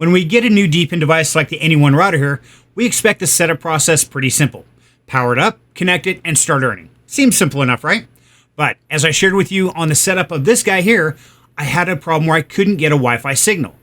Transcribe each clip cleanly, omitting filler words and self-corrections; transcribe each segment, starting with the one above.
When we get a new depin device like the Anyone router here, we expect the setup process pretty simple. Power it up, connect it, and start earning. Seems simple enough, right? But as I shared with you on the setup of this guy here, I had a problem where I couldn't get a Wi-Fi signal.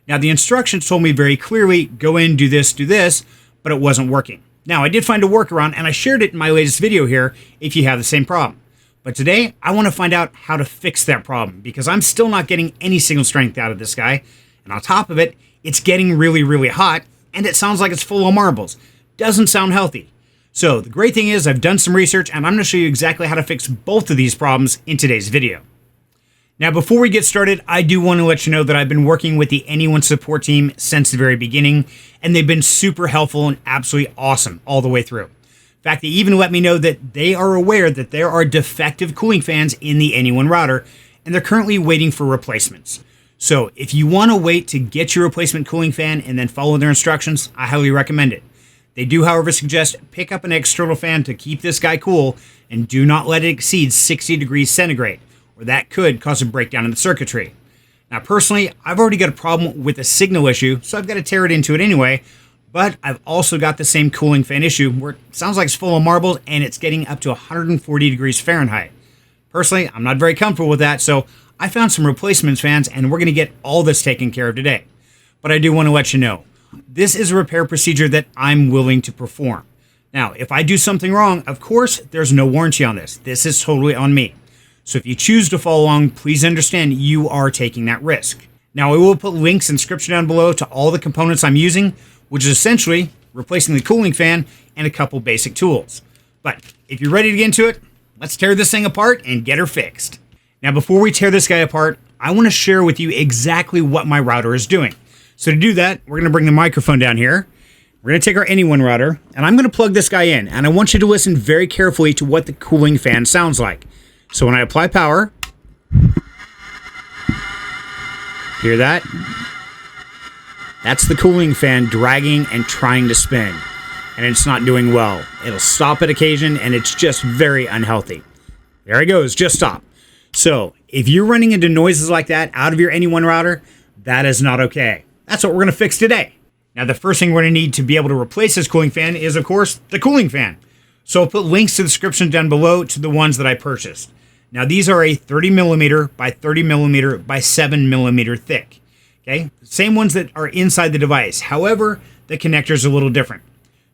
Now the instructions told me very clearly, go in, do this, but it wasn't working. Now I did find a workaround and I shared it in my latest video here if you have the same problem. But today I want to find out how to fix that problem because I'm still not getting any signal strength out of this guy. And on top of it, it's getting really, really hot and it sounds like it's full of marbles. Doesn't sound healthy. So the great thing is I've done some research and I'm going to show you exactly how to fix both of these problems in today's video. Now, before we get started, I do want to let you know that I've been working with the Anyone support team since the very beginning, and they've been super helpful and absolutely awesome all the way through. In fact, they even let me know that they are aware that there are defective cooling fans in the Anyone router, and they're currently waiting for replacements. So if you want to wait to get your replacement cooling fan and then follow their instructions, I highly recommend it. They do, however, suggest pick up an external fan to keep this guy cool, and do not let it exceed 60 degrees centigrade. Or that could cause a breakdown in the circuitry. Now, personally, I've already got a problem with a signal issue, so I've got to tear it into it anyway, but I've also got the same cooling fan issue where it sounds like it's full of marbles and it's getting up to 140 degrees Fahrenheit. Personally, I'm not very comfortable with that, so I found some replacement fans and we're going to get all this taken care of today. But I do want to let you know, this is a repair procedure that I'm willing to perform. Now, if I do something wrong, of course, there's no warranty on this. This is totally on me. So if you choose to follow along, please understand you are taking that risk. Now, I will put links and description down below to all the components I'm using, which is essentially replacing the cooling fan and a couple basic tools. But if you're ready to get into it, let's tear this thing apart and get her fixed. Now, before we tear this guy apart, I want to share with you exactly what my router is doing. So to do that, we're going to bring the microphone down here. We're going to take our Anyone router, and I'm going to plug this guy in. And I want you to listen very carefully to what the cooling fan sounds like. So when I apply power, hear that? That's the cooling fan dragging and trying to spin. And it's not doing well. It'll stop at occasion and it's just very unhealthy. There it goes, just stop. So if you're running into noises like that out of your Anyone router, that is not okay. That's what we're going to fix today. Now the first thing we're going to need to be able to replace this cooling fan is, of course, the cooling fan. So I'll put links to the description down below to the ones that I purchased. Now these are a 30mm by 30mm by 7mm thick. Okay, same ones that are inside the device. However, the connector is a little different.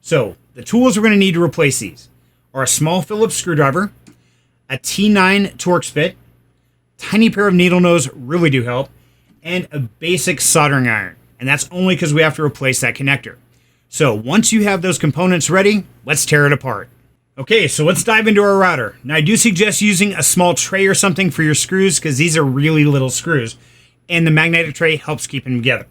So the tools we're going to need to replace these are a small Phillips screwdriver, a T9 Torx bit, tiny pair of needle nose really do help, and a basic soldering iron. And that's only because we have to replace that connector. So once you have those components ready, let's tear it apart. Okay, so let's dive into our router. Now I do suggest using a small tray or something for your screws because these are really little screws and the magnetic tray helps keep them together.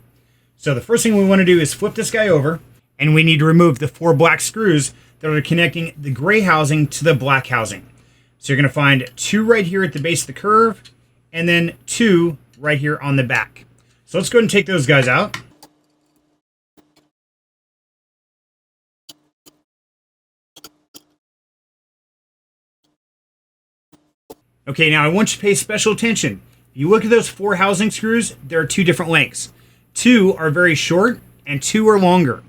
So the first thing we want to do is flip this guy over and we need to remove the 4 black screws that are connecting the gray housing to the black housing. So you're going to find 2 right here at the base of the curve and then 2 right here on the back. So let's go ahead and take those guys out. Okay, now I want you to pay special attention. If you look at those 4 housing screws, there are 2 different lengths. 2 are very short and 2 are longer.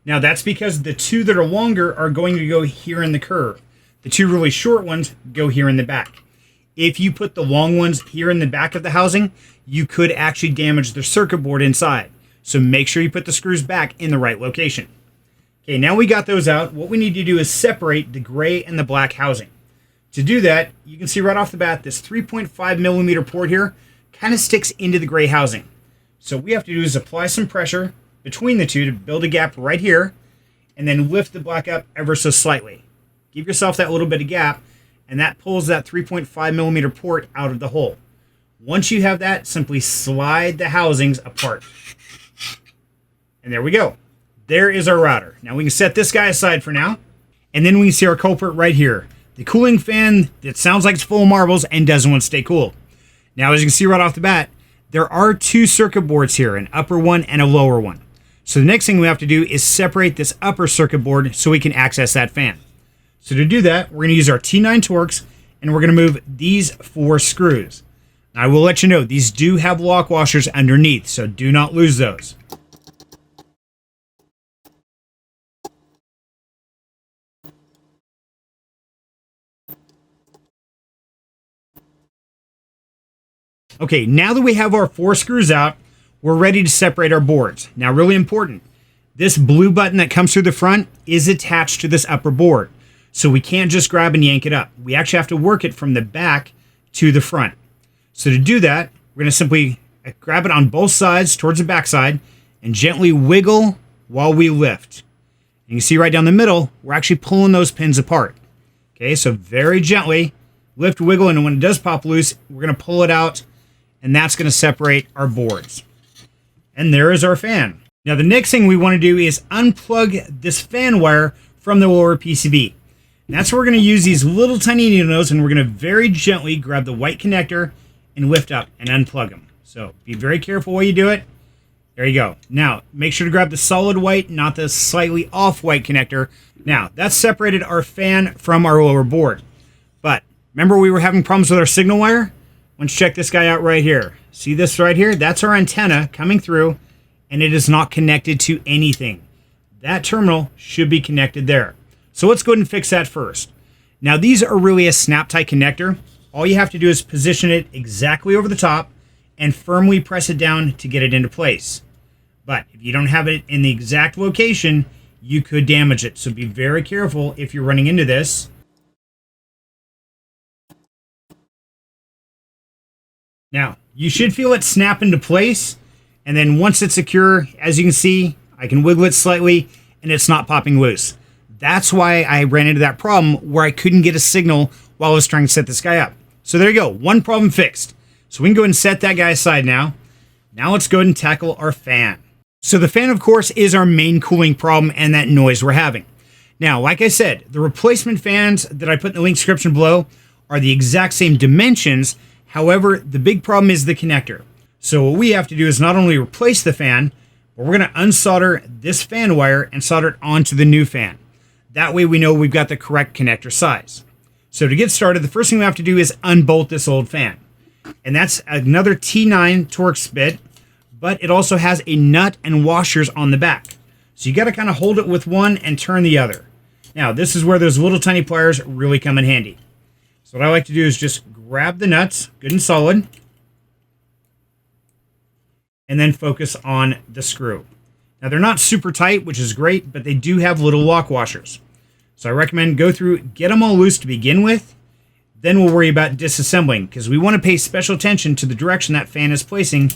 Now that's because the 2 that are longer are going to go here in the curve. The 2 really short ones go here in the back. If you put the long ones here in the back of the housing, you could actually damage the circuit board inside. So make sure you put the screws back in the right location. Okay, now we got those out. What we need to do is separate the gray and the black housing. To do that, you can see right off the bat, this 3.5mm port here kind of sticks into the gray housing. So what we have to do is apply some pressure between the 2 to build a gap right here, and then lift the black up ever so slightly. Give yourself that little bit of gap, and that pulls that 3.5mm port out of the hole. Once you have that, simply slide the housings apart. And there we go. There is our router. Now we can set this guy aside for now, and then we can see our culprit right here. The cooling fan that sounds like it's full of marbles and doesn't want to stay cool. Now, as you can see right off the bat, there are 2 circuit boards here, an upper one and a lower one. So the next thing we have to do is separate this upper circuit board so we can access that fan. So to do that, we're going to use our T9 Torx and we're going to move these 4 screws. Now, I will let you know, these do have lock washers underneath, so do not lose those. Okay, now that we have our 4 screws out, we're ready to separate our boards. Now, really important, this blue button that comes through the front is attached to this upper board. So we can't just grab and yank it up. We actually have to work it from the back to the front. So to do that, we're going to simply grab it on both sides towards the back side and gently wiggle while we lift. And you can see right down the middle, we're actually pulling those pins apart. Okay, so very gently lift, wiggle, and when it does pop loose, we're going to pull it out, and that's going to separate our boards. And there is our fan. Now the next thing we want to do is unplug this fan wire from the lower PCB. And that's where we're going to use these little tiny needle nose, and we're going to very gently grab the white connector and lift up and unplug them. So be very careful while you do it. There you go. Now make sure to grab the solid white, not the slightly off white connector. Now that's separated our fan from our lower board. But remember we were having problems with our signal wire? Let's check this guy out right here. See this right here? That's our antenna coming through, and it is not connected to anything. That terminal should be connected there. So let's go ahead and fix that first. Now these are really a snap tie connector. All you have to do is position it exactly over the top and firmly press it down to get it into place. But if you don't have it in the exact location, you could damage it. So be very careful if you're running into this. Now, you should feel it snap into place, and then once it's secure, as you can see, I can wiggle it slightly and it's not popping loose. That's why I ran into that problem where I couldn't get a signal while I was trying to set this guy up. So there you go, one problem fixed. So we can go ahead and set that guy aside now. Now let's go ahead and tackle our fan. So the fan, of course, is our main cooling problem and that noise we're having. Now, like I said, the replacement fans that I put in the link description below are the exact same dimensions. However, the big problem is the connector. So what we have to do is not only replace the fan, but we're going to unsolder this fan wire and solder it onto the new fan. That way we know we've got the correct connector size. So to get started, the first thing we have to do is unbolt this old fan. And that's another T9 Torx bit, but it also has a nut and washers on the back. So you got to kind of hold it with one and turn the other. Now, this is where those little tiny pliers really come in handy. So what I like to do is just grab the nuts, good and solid, and then focus on the screw. Now, they're not super tight, which is great, but they do have little lock washers. So I recommend go through, get them all loose to begin with. Then we'll worry about disassembling, because we want to pay special attention to the direction that fan is placing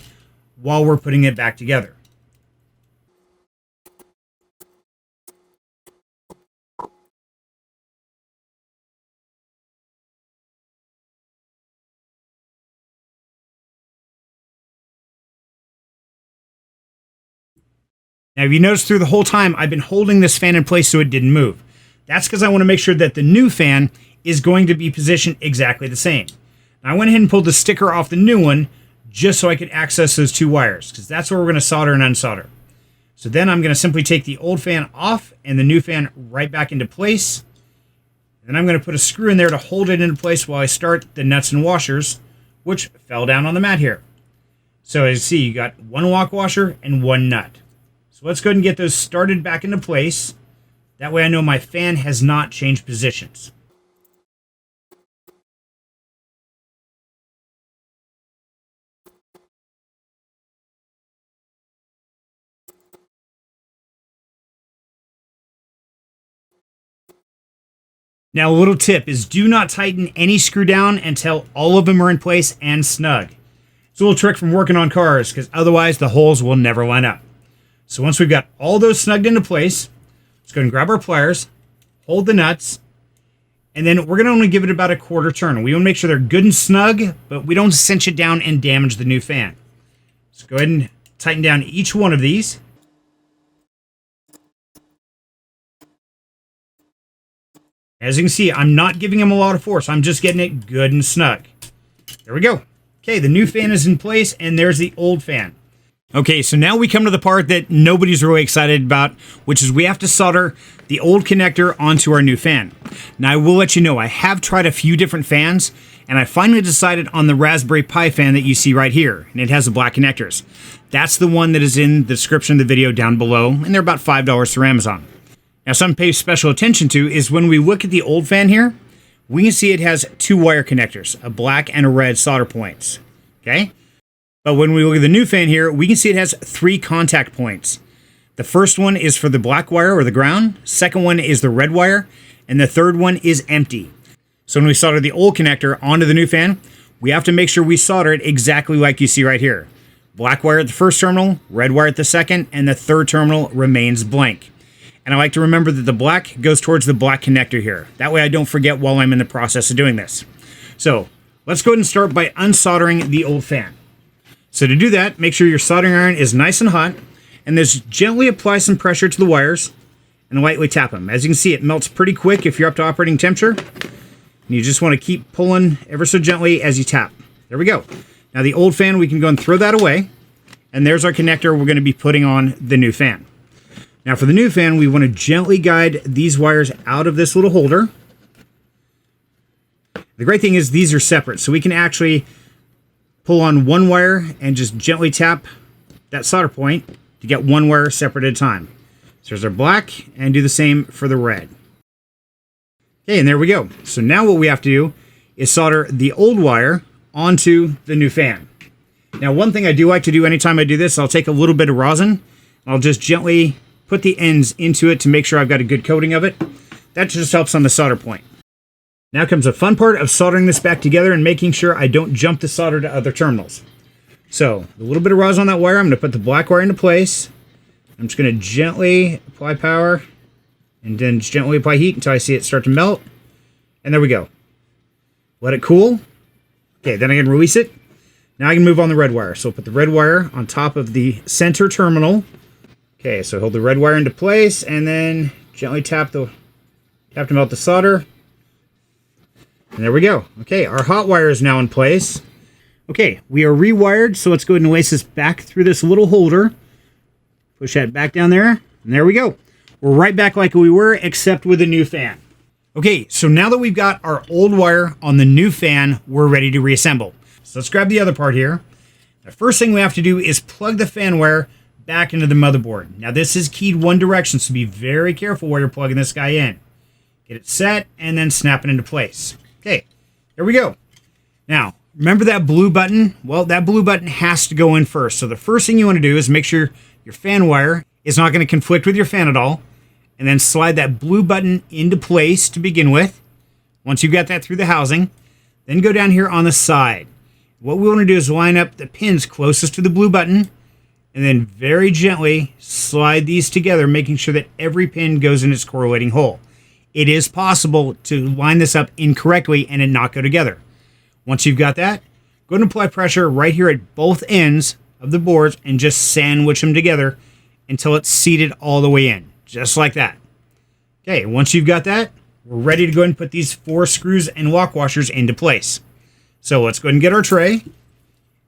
while we're putting it back together. Now, if you notice through the whole time, I've been holding this fan in place so it didn't move. That's because I want to make sure that the new fan is going to be positioned exactly the same. Now, I went ahead and pulled the sticker off the new one just so I could access those two wires, because that's where we're going to solder and unsolder. So then I'm going to simply take the old fan off and the new fan right back into place. And then I'm going to put a screw in there to hold it into place while I start the nuts and washers, which fell down on the mat here. So as you see, you got one lock washer and one nut. So let's go ahead and get those started back into place. That way I know my fan has not changed positions. Now, a little tip is do not tighten any screw down until all of them are in place and snug. It's a little trick from working on cars, because otherwise the holes will never line up. So once we've got all those snugged into place, let's go ahead and grab our pliers, hold the nuts, and then we're going to only give it about a quarter turn. We want to make sure they're good and snug, but we don't cinch it down and damage the new fan. So go ahead and tighten down each one of these. As you can see, I'm not giving them a lot of force. I'm just getting it good and snug. There we go. Okay, the new fan is in place, and there's the old fan. Okay, so now we come to the part that nobody's really excited about, which is we have to solder the old connector onto our new fan. Now, I will let you know, I have tried a few different fans, and I finally decided on the Raspberry Pi fan that you see right here, and it has the black connectors. That's the one that is in the description of the video down below, and they're about $5 through Amazon. Now, something to pay special attention to is when we look at the old fan here, we can see it has two wire connectors, a black and a red solder points. okay? But when we look at the new fan here, we can see it has 3 contact points. The first one is for the black wire or the ground, second one is the red wire, and the third one is empty. So when we solder the old connector onto the new fan, we have to make sure we solder it exactly like you see right here. Black wire at the first terminal, red wire at the second, and the third terminal remains blank. And I like to remember that the black goes towards the black connector here. That way I don't forget while I'm in the process of doing this. So let's go ahead and start by unsoldering the old fan. So to do that, make sure your soldering iron is nice and hot, and just gently apply some pressure to the wires and lightly tap them. As you can see, it melts pretty quick if you're up to operating temperature. And you just want to keep pulling ever so gently as you tap. There we go. Now the old fan, we can go and throw that away. And there's our connector we're going to be putting on the new fan. Now for the new fan, we want to gently guide these wires out of this little holder. The great thing is these are separate, so we can actually pull on one wire and just gently tap that solder point to get one wire separate at a time. So there's our black, and do the same for the red. Okay, and there we go. So now what we have to do is solder the old wire onto the new fan. Now one thing I do like to do anytime I do this, I'll take a little bit of rosin. I'll just gently put the ends into it to make sure I've got a good coating of it. That just helps on the solder point. Now comes the fun part of soldering this back together and making sure I don't jump the solder to other terminals. So a little bit of rosin on that wire. I'm going to put the black wire into place. I'm just going to gently apply power and then gently apply heat until I see it start to melt. And there we go. Let it cool. Okay, then I can release it. Now I can move on the red wire. So I'll put the red wire on top of the center terminal. Okay, so hold the red wire into place and then gently tap to melt the solder. And there we go. Okay, our hot wire is now in place. Okay, we are rewired, so let's go ahead and lace this back through this little holder. Push that back down there, and there we go. We're right back like we were, except with a new fan. Okay, so now that we've got our old wire on the new fan, we're ready to reassemble. So let's grab the other part here. The first thing we have to do is plug the fan wire back into the motherboard. Now this is keyed one direction, so be very careful where you're plugging this guy in. Get it set, and then snap it into place. Okay, there we go. Now, remember that blue button? Well, that blue button has to go in first. So the first thing you want to do is make sure your fan wire is not going to conflict with your fan at all. And then slide that blue button into place to begin with. Once you've got that through the housing, then go down here on the side. What we want to do is line up the pins closest to the blue button and then very gently slide these together, making sure that every pin goes in its correlating hole. It is possible to line this up incorrectly and it not go together. Once you've got that, go ahead and apply pressure right here at both ends of the boards and just sandwich them together until it's seated all the way in, just like that. Okay, once you've got that, we're ready to go ahead and put these 4 screws and lock washers into place. So let's go ahead and get our tray.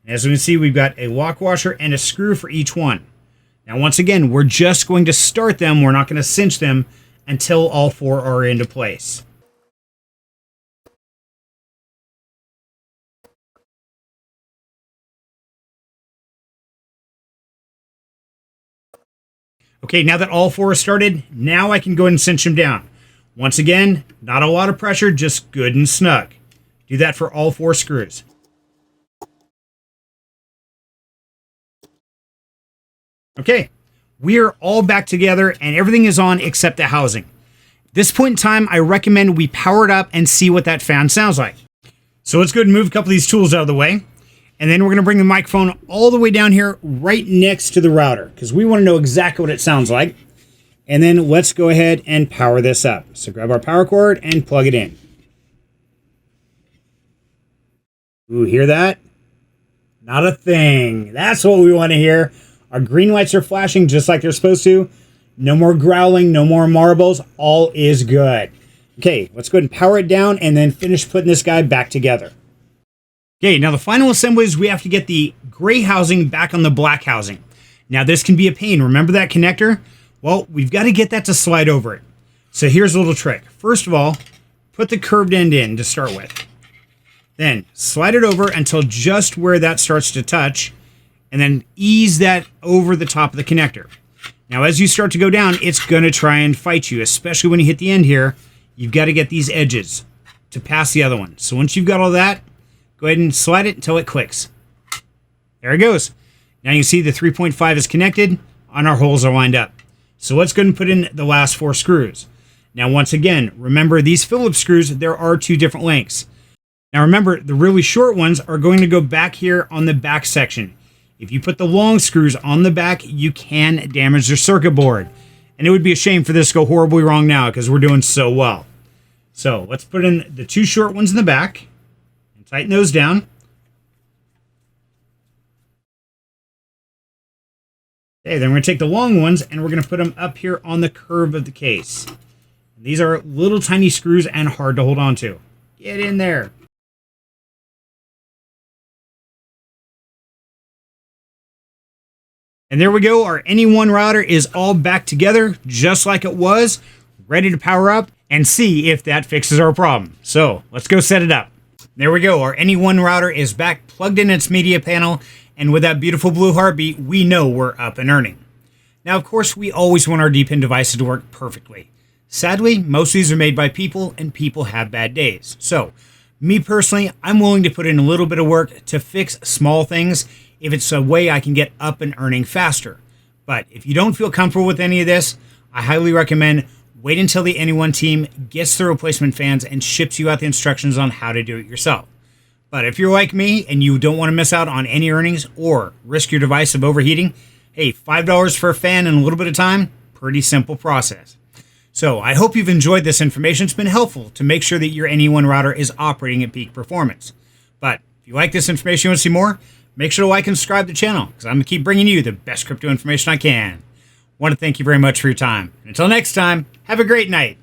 As we can see, we've got a lock washer and a screw for each one. Now, once again, we're just going to start them. We're not going to cinch them until all 4 are into place. Okay, now that all 4 are started, now I can go ahead and cinch them down. Once again, not a lot of pressure, just good and snug. Do that for all 4 screws. Okay, we are all back together and everything is on except the housing. At this point in time, I recommend we power it up and see what that fan sounds like. So let's go ahead and move a couple of these tools out of the way. And then we're going to bring the microphone all the way down here right next to the router because we want to know exactly what it sounds like. And then let's go ahead and power this up. So grab our power cord and plug it in. Ooh, hear that? Not a thing. That's what we want to hear. Our green lights are flashing just like they're supposed to. No more growling, no more marbles. All is good. Okay, let's go ahead and power it down and then finish putting this guy back together. Okay, now the final assembly is we have to get the gray housing back on the black housing. Now this can be a pain. Remember that connector? Well, we've got to get that to slide over it. So here's a little trick. First of all, put the curved end in to start with. Then slide it over until just where that starts to touch, and then ease that over the top of the connector. Now as you start to go down, it's going to try and fight you, especially when you hit the end here. You've got to get these edges to pass the other one. So once you've got all that, go ahead and slide it until it clicks. There it goes. Now you can see the 3.5 is connected and our holes are lined up. So let's go and put in the last 4 screws. Now once again, remember these Phillips screws, there are 2 different lengths. Now remember, the really short ones are going to go back here on the back section. If you put the long screws on the back, you can damage your circuit board. And it would be a shame for this to go horribly wrong now because we're doing so well. So let's put in the 2 short ones in the back and tighten those down. Okay, then we're going to take the long ones and we're going to put them up here on the curve of the case. These are little tiny screws and hard to hold on to. Get in there. And there we go. Our Any1 router is all back together just like it was, ready to power up and see if that fixes our problem. So let's go set it up. There we go. Our Any1 router is back, plugged in its media panel, and with that beautiful blue heartbeat, we know we're up and earning. Now, of course, we always want our depin devices to work perfectly. Sadly, most of these are made by people, and people have bad days. So, me personally, I'm willing to put in a little bit of work to fix small things if it's a way I can get up and earning faster. But if you don't feel comfortable with any of this, I highly recommend wait until the Any1 team gets the replacement fans and ships you out the instructions on how to do it yourself. But if you're like me and you don't want to miss out on any earnings or risk your device of overheating, hey, $5 for a fan in a little bit of time, pretty simple process. So I hope you've enjoyed this information. It's been helpful to make sure that your Any1 router is operating at peak performance. But if you like this information, you want to see more, make sure to like and subscribe to the channel because I'm going to keep bringing you the best crypto information I can. I want to thank you very much for your time. Until next time, have a great night.